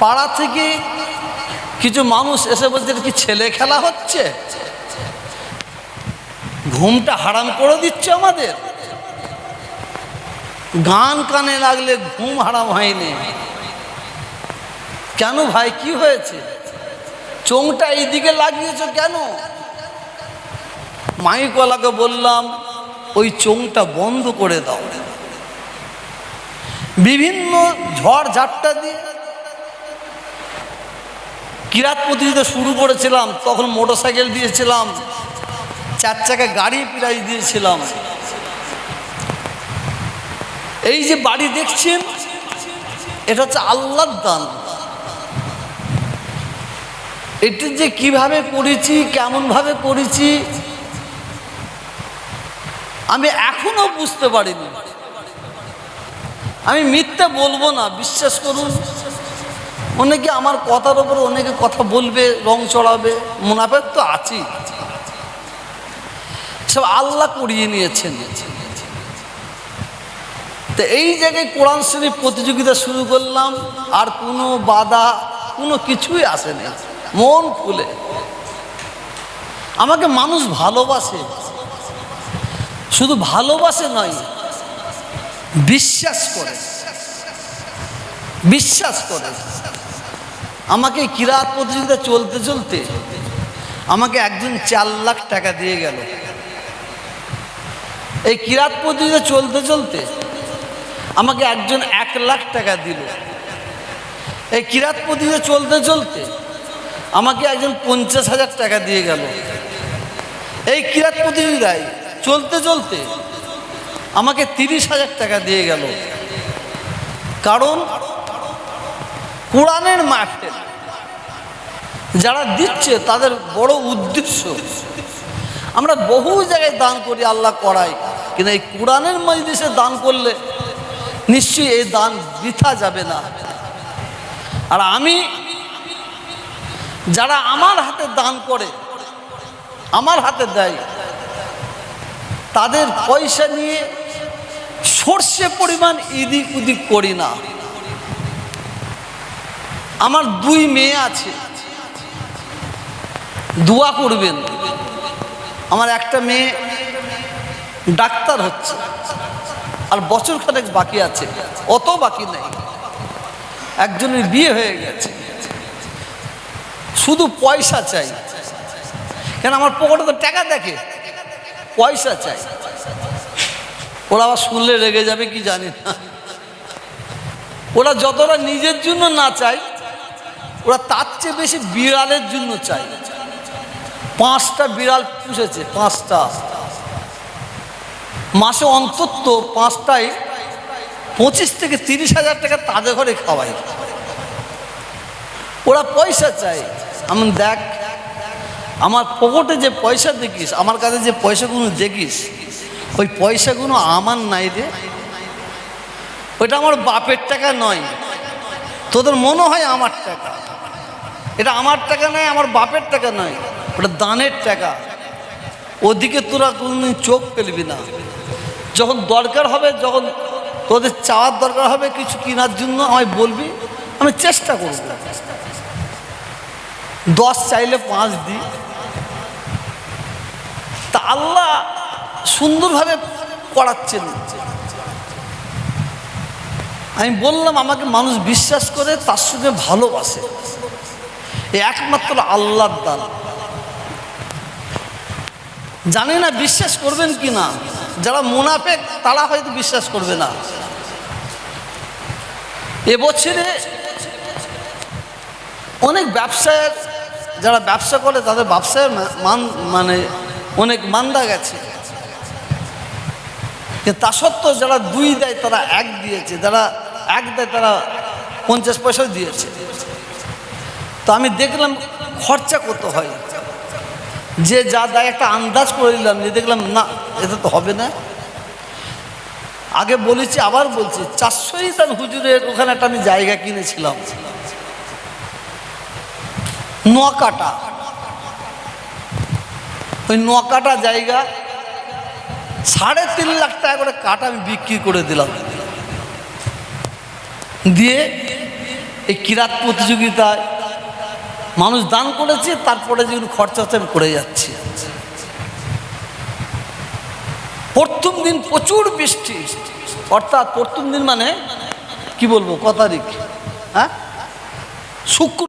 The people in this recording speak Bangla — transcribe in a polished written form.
পাড়া থেকে কিছু মানুষ এসে বলছে কি ছেলে খেলা হচ্ছে, ঘুমটা হারাম করে দিচ্ছে আমাদের। গান কানে লাগলে ঘুম হারাম হয়নি কেন ভাই? কি হয়েছে? চোংটা এইদিকে লাগিয়েছো কেন? মাইকওয়ালাকে বললাম ওই চোংটা বন্ধ করে দাও। বিভিন্ন ঝড় ঝাপটা দিয়ে কিরাত প্রতিযোগিতা শুরু করেছিলাম, তখন মোটরসাইকেল দিয়েছিলাম, 4 চাকা গাড়ি প্রাইজ দিয়েছিলাম। এই যে বাড়ি দেখছেন, এটা হচ্ছে আল্লাহর দান। এটা যে কিভাবে করেছি, কেমনভাবে করেছি, আমি এখনো বুঝতে পারিনি। আমি মিথ্যে বলবো না, বিশ্বাস করুন। অনেকে আমার কথার উপর অনেকে কথা বলবে, রং চড়াবে, মুনাফেক তো আছেই। সব আল্লাহ করিয়ে নিয়েছেন। তো এই জায়গায় কোরআন শরীফ প্রতিযোগিতা শুরু করলাম, আর কোনো বাধা কোনো কিছুই আসেনি, মন খুলে। আমাকে মানুষ ভালোবাসে, শুধু ভালোবাসে নয়, বিশ্বাস করে, বিশ্বাস করে। আমাকে কিরাত প্রতিযোগিতা চলতে চলতে আমাকে একজন 4 লাখ টাকা দিয়ে গেল। এই কিরাত প্রতিযোগিতা চলতে চলতে আমাকে একজন 1 লাখ টাকা দিল। এই কিরাত প্রতিযোগিতা চলতে চলতে আমাকে একজন 50,000 টাকা দিয়ে গেল। এই কিরাত প্রতিযোগিতায় চলতে চলতে আমাকে 30,000 টাকা দিয়ে গেল। কারণ কোরআনের মাহফিল যারা দিচ্ছে তাদের বড় উদ্দেশ্য। আমরা বহু জায়গায় দান করি, আল্লাহ করাই, কিন্তু এই কোরআনের মজলিসে দান করলে নিশ্চয়ই এই দান বৃথা যাবে না। আর আমি যারা আমার হাতে দান করে, আমার হাতে দেয়, তাদের পয়সা নিয়ে সর্ষে পরিমাণ এদিক ওদিক করি না। আমার 2 মেয়ে আছে, দোয়া করবেন। আমার একটা মেয়ে ডাক্তার হচ্ছে, আর বছর খানেক বাকি আছে, অত বাকি নেই। একজনের বিয়ে হয়ে গেছে, শুধু পয়সা চাই। কেন? আমার পকেটে তো টাকা দেখে, পয়সা চাই। ওরা আবার শুনলে রেগে যাবে কি জানি না। ওরা যতটা নিজের জন্য না চায়, ওরা তার চেয়ে বেশি বিড়ালের জন্য চায়। 5টা বিড়াল পুষেছে, 5টা। মাসে অন্তত 5টায় 25 থেকে 30,000 টাকা তাদের ঘরে খাওয়াই। ওরা পয়সা চায়। আমি দেখ, আমার পকেটে যে পয়সা দেখিস, আমার কাছে যে পয়সাগুলো দেখিস, ওই পয়সাগুলো আমার নাই রে। ওইটা আমার বাপের টাকা নয়। তোদের মনে হয় আমার টাকা, এটা আমার টাকা নয়, আমার বাপের টাকা নয়, ওটা দানের টাকা। ওদিকে তোরা কোনদিন চোখ ফেলবি না। যখন দরকার হবে, যখন তোদের চাওয়ার দরকার হবে কিছু কেনার জন্য, আমায় বলবি, আমি চেষ্টা করব। 10 চাইলে 5 দিই। তা আল্লাহ সুন্দরভাবে করাচ্ছেন। আমি বললাম আমাকে মানুষ বিশ্বাস করে, তার সঙ্গে ভালোবাসে, একমাত্র আল্লাহর দান। জানি না বিশ্বাস করবেন কি না। যারা মুনাফেক তারা হয়তো বিশ্বাস করবে না। এবছরে অনেক ব্যবসায়ের, যারা ব্যবসা করে তাদের ব্যবসায় মানে অনেক মান্দা গেছে। কিন্তু তা সত্ত্বেও যারা 2 দেয় তারা 1 দিয়েছে, যারা 1 দেয় তারা 50 পয়সাও দিয়েছে। তো আমি দেখলাম খরচা কত হয়। যে যা দেয় একটা আন্দাজ করে নিলাম, যে দেখলাম না এটা তো হবে না। আগে বলেছি, আবার বলছি, 400 ইসান হুজুরের ওখানে একটা আমি জায়গা কিনেছিলাম, নোয়াকাটা। ওই নোয়াকাটা জায়গা 3.5 লাখ টাকা করে কাটা আমি বিক্রি করে দিলাম। দিয়ে এই কিরাত প্রতিযোগিতায় মানুষ দান করেছে, তারপরে যেগুলো খরচা হচ্ছে আমি করে যাচ্ছি। প্রথম দিন প্রচুর বৃষ্টি, অর্থাৎ প্রথম দিন মানে কি বলবো, ক তারিখ, হ্যাঁ, শুক্র